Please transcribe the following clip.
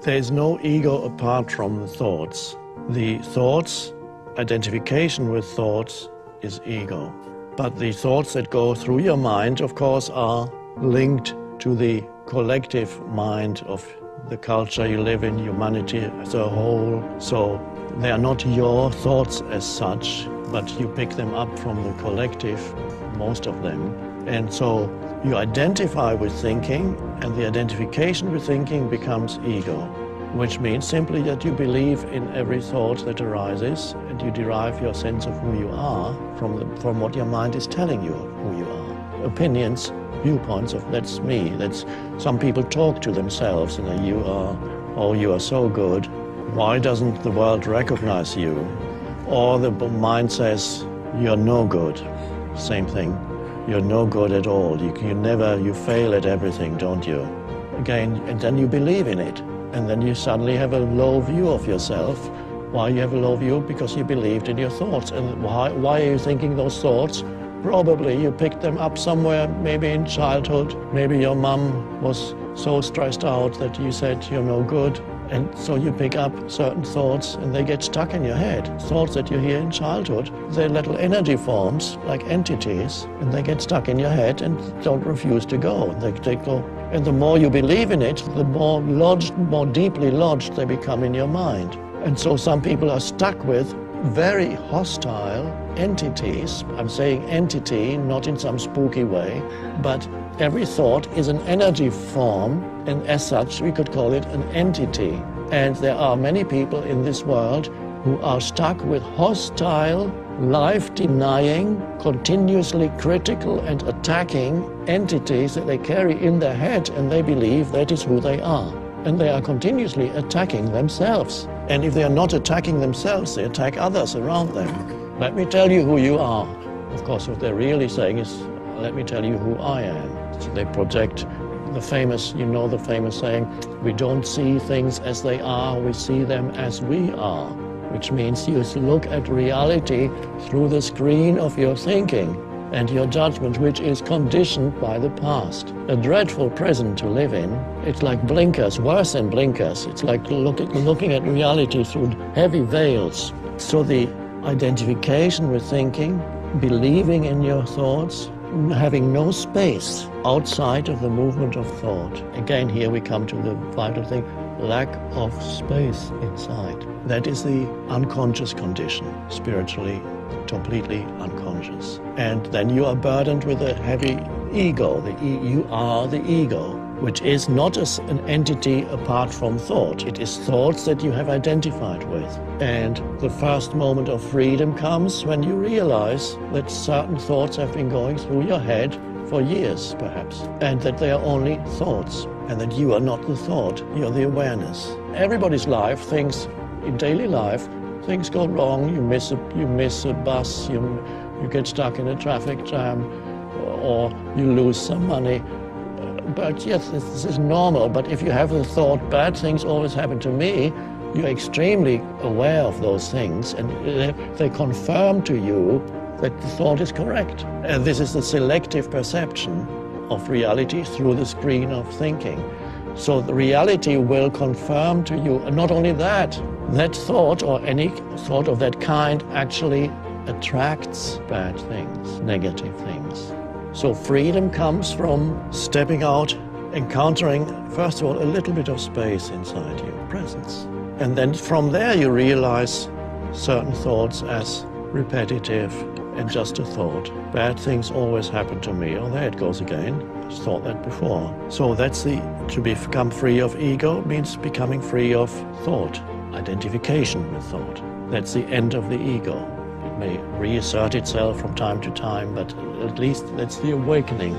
There is no ego apart from the thoughts. The thoughts, identification with thoughts, is ego. But the thoughts that go through your mind, of course, are linked to the collective mind of the culture you live in, humanity as a whole. So they are not your thoughts as such, but you pick them up from the collective, most of them. And so you identify with thinking, and the identification with thinking becomes ego, which means simply that you believe in every thought that arises, and you derive your sense of who you are from what your mind is telling you of who you are. Opinions, viewpoints of that's me. That's some people talk to themselves, and you are so good. Why doesn't the world recognize you? Or the mind says you're no good. Same thing. You're no good at all. You fail at everything, don't you? Again, and then you believe in it. And then you suddenly have a low view of yourself. Why you have a low view? Because you believed in your thoughts. And why are you thinking those thoughts? Probably you picked them up somewhere, maybe in childhood. Maybe your mom was so stressed out that you said you're no good. And so you pick up certain thoughts and they get stuck in your head. Thoughts that you hear in childhood, they're little energy forms, like entities, and they get stuck in your head and don't refuse to go. They go. And the more you believe in it, the more lodged, more deeply lodged they become in your mind. And so some people are stuck with very hostile entities. I'm saying entity, not in some spooky way, but every thought is an energy form, and as such we could call it an entity. And there are many people in this world who are stuck with hostile, life-denying, continuously critical and attacking entities that they carry in their head, and they believe that is who they are. And they are continuously attacking themselves. And if they are not attacking themselves, they attack others around them. Let me tell you who you are. Of course, what they're really saying is, let me tell you who I am. So they project the famous, the famous saying, we don't see things as they are, we see them as we are. Which means you look at reality through the screen of your thinking and your judgment, which is conditioned by the past. A dreadful prison to live in. It's like blinkers, worse than blinkers. It's like looking at reality through heavy veils. So the identification with thinking, believing in your thoughts, having no space outside of the movement of thought. Again, here we come to the vital thing, lack of space inside. That is the unconscious condition, spiritually, completely unconscious. And then you are burdened with a heavy ego. You are the ego, which is not an entity apart from thought. It is thoughts that you have identified with. And the first moment of freedom comes when you realize that certain thoughts have been going through your head for years, perhaps, and that they are only thoughts, and that you are not the thought, you're the awareness. Everybody's life, in daily life, things go wrong, you miss a bus, you get stuck in a traffic jam, or you lose some money. But yes, this is normal, but if you have the thought, bad things always happen to me, you're extremely aware of those things, and they confirm to you that the thought is correct. And this is the selective perception of reality through the screen of thinking. So the reality will confirm to you, and not only that thought or any thought of that kind actually attracts bad things, negative things. So freedom comes from stepping out, encountering, first of all, a little bit of space inside you, presence. And then from there you realize certain thoughts as repetitive and just a thought. Bad things always happen to me. Oh, there it goes again. I thought that before. So that's to become free of ego means becoming free of thought, identification with thought. That's the end of the ego. It may reassert itself from time to time, but at least that's the awakening.